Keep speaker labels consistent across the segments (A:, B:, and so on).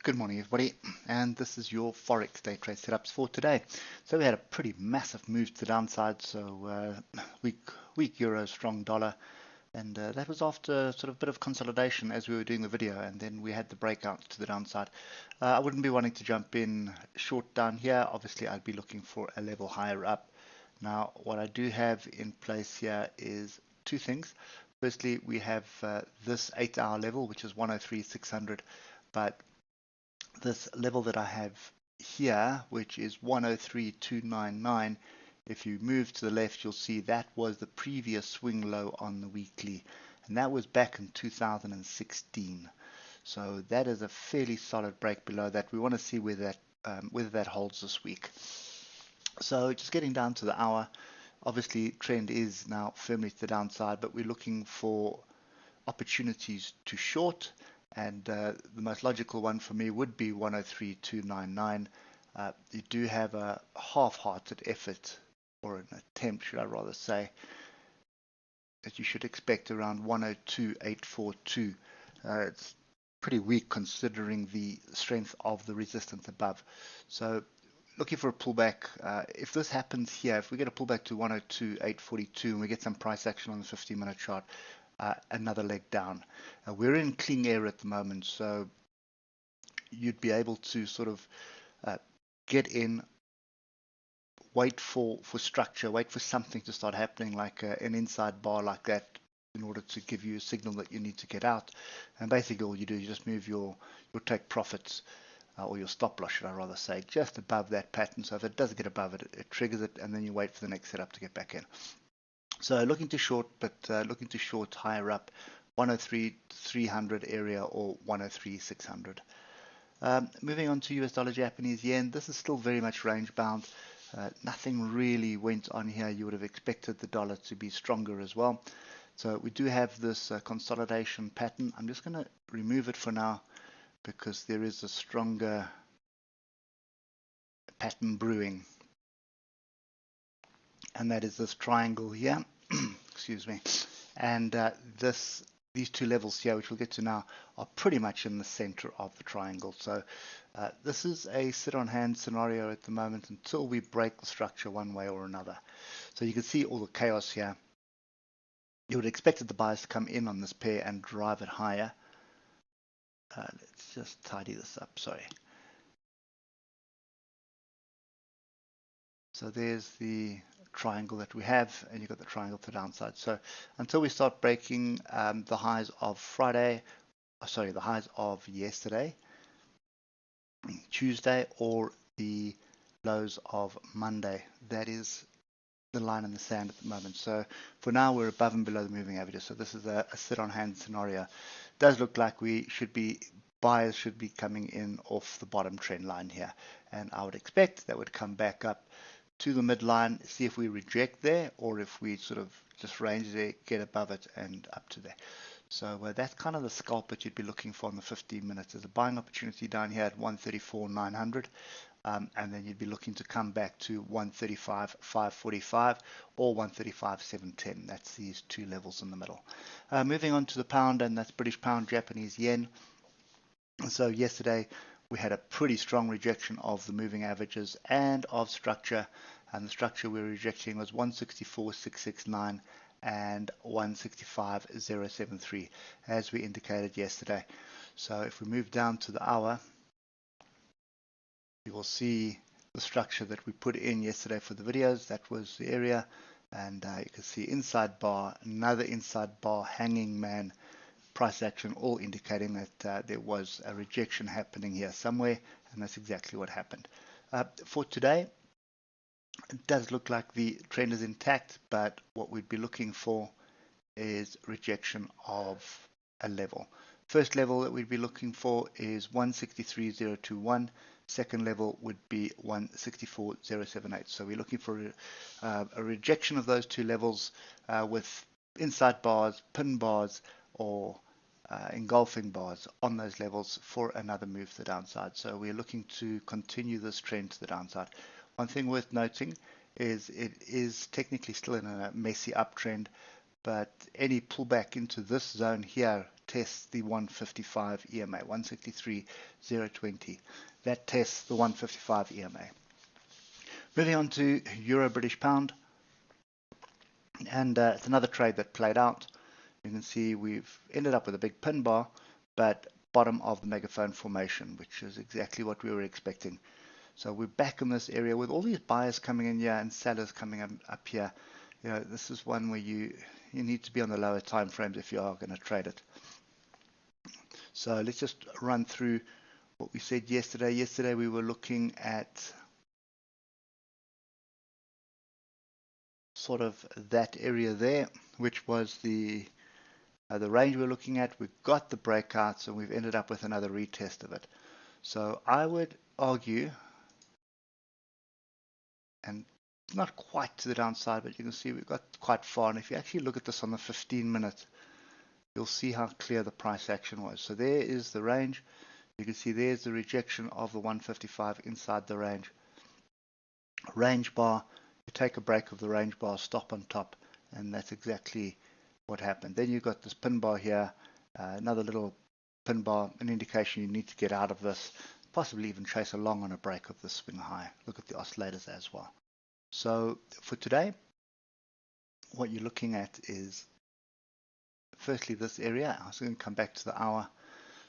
A: Good morning, everybody, and this is your Forex day trade setups for today. So we had a pretty massive move to the downside, so weak euro, strong dollar, and that was after sort of a bit of consolidation as we were doing the video, and then we had the breakout to the downside. I wouldn't be wanting to jump in short down here. Obviously, I'd be looking for a level higher up. Now, what I do have in place here is two things. Firstly, we have this 8-hour level, which is 103,600, but this level that I have here, which is 103,299, if you move to the left, you'll see that was the previous swing low on the weekly, and that was back in 2016. So that is a fairly solid break below that. We want to see whether that holds this week. So just getting down to the hour, obviously trend is now firmly to the downside, but we're looking for opportunities to short, and the most logical one for me would be 103,299. You do have a half-hearted effort, or an attempt, should I rather say, that you should expect around 102,842. It's pretty weak considering the strength of the resistance above. So looking for a pullback. If this happens here, if we get a pullback to 102,842 and we get some price action on the 15-minute chart, another leg down. We're in clean air at the moment, so you'd be able to sort of get in, wait for structure, wait for something to start happening, like an inside bar like that, in order to give you a signal that you need to get out. And basically all you do is just move your take profits, or your stop loss, should I rather say, just above that pattern. So if it does get above it, it triggers it, and then you wait for the next setup to get back in. So looking to short, but looking to short higher up, 103,300 area or 103,600. Moving on to US dollar Japanese yen, this is still very much range bound. Nothing really went on here. You would have expected the dollar to be stronger as well. So we do have this consolidation pattern. I'm just going to remove it for now because there is a stronger pattern brewing, and that is this triangle here. Excuse me. And these two levels here, which we'll get to now, are pretty much in the center of the triangle. So this is a sit on hand scenario at the moment until we break the structure one way or another. So you can see all the chaos here. You would have expected the buyers to come in on this pair and drive it higher. Let's just tidy this up. Sorry. So there's the triangle that we have, and you've got the triangle to the downside. So until we start breaking the highs of Friday, sorry, the highs of yesterday, Tuesday, or the lows of Monday, that is the line in the sand at the moment. So for now, we're above and below the moving averages. So this is a sit on hand scenario. It does look like we should be, buyers should be coming in off the bottom trend line here, and I would expect that would come back up to the midline, see if we reject there, or if we sort of just range there, get above it and up to there. So that's kind of the scalp that you'd be looking for in the 15 minutes. There's a buying opportunity down here at 134,900, and then you'd be looking to come back to 135,545 or 135,710. That's these two levels in the middle. Moving on to the pound, and that's British pound, Japanese yen. So yesterday we had a pretty strong rejection of the moving averages and of structure, and the structure we were rejecting was 164,669 and 165,073, as we indicated yesterday. So if we move down to the hour, you will see the structure that we put in yesterday for the videos. That was the area, and you can see inside bar, another inside bar, hanging man, price action, all indicating that there was a rejection happening here somewhere, and that's exactly what happened. For today, it does look like the trend is intact, but what we'd be looking for is rejection of a level. First level that we'd be looking for is 163.021. Second level would be 164.078. So we're looking for a rejection of those two levels with inside bars, pin bars, or engulfing bars on those levels for another move to the downside. So we're looking to continue this trend to the downside. One thing worth noting is it is technically still in a messy uptrend, but any pullback into this zone here tests the 155 EMA, 163.020. That tests the 155 EMA. Moving on to Euro British Pound, and it's another trade that played out. You can see we've ended up with a big pin bar, but bottom of the megaphone formation, which is exactly what we were expecting. So we're back in this area with all these buyers coming in here and sellers coming up here. You know, this is one where you need to be on the lower time frames if you are going to trade it. So let's just run through what we said yesterday. Yesterday we were looking at sort of that area there, which was the range we're looking at. We've got the breakouts and we've ended up with another retest of it. So I would argue, and not quite to the downside, but you can see we've got quite far. And if you actually look at this on the 15-minute, you'll see how clear the price action was. So there is the range. You can see there's the rejection of the 155 inside the range. Range bar, you take a break of the range bar, stop on top, and that's exactly what happened. Then you've got this pin bar here, another little pin bar, an indication you need to get out of this, possibly even chase along on a break of the swing high. Look at the oscillators as well. So for today, what you're looking at is firstly this area. I was going to come back to the hour.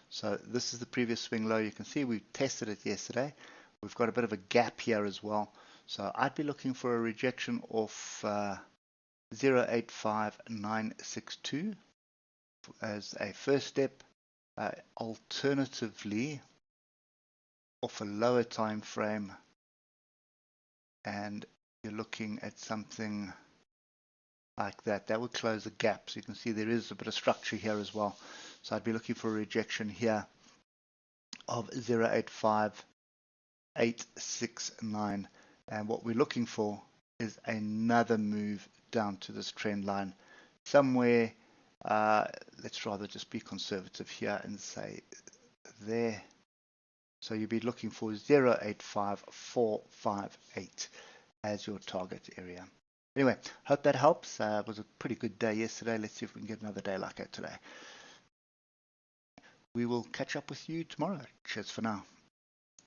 A: So this is the previous swing low. You can see we tested it yesterday. We've got a bit of a gap here as well. So I'd be looking for a rejection of 0.85962 as a first step. Alternatively, off a lower time frame, and you're looking at something like that. That would close the gap. So you can see there is a bit of structure here as well. So I'd be looking for a rejection here of 0.85869. And what we're looking for is another move down to this trend line. Somewhere, let's rather just be conservative here and say there. So you'd be looking for 0.85458 as your target area. Anyway, hope that helps. It was a pretty good day yesterday. Let's see if we can get another day like it today. We will catch up with you tomorrow. Cheers for now.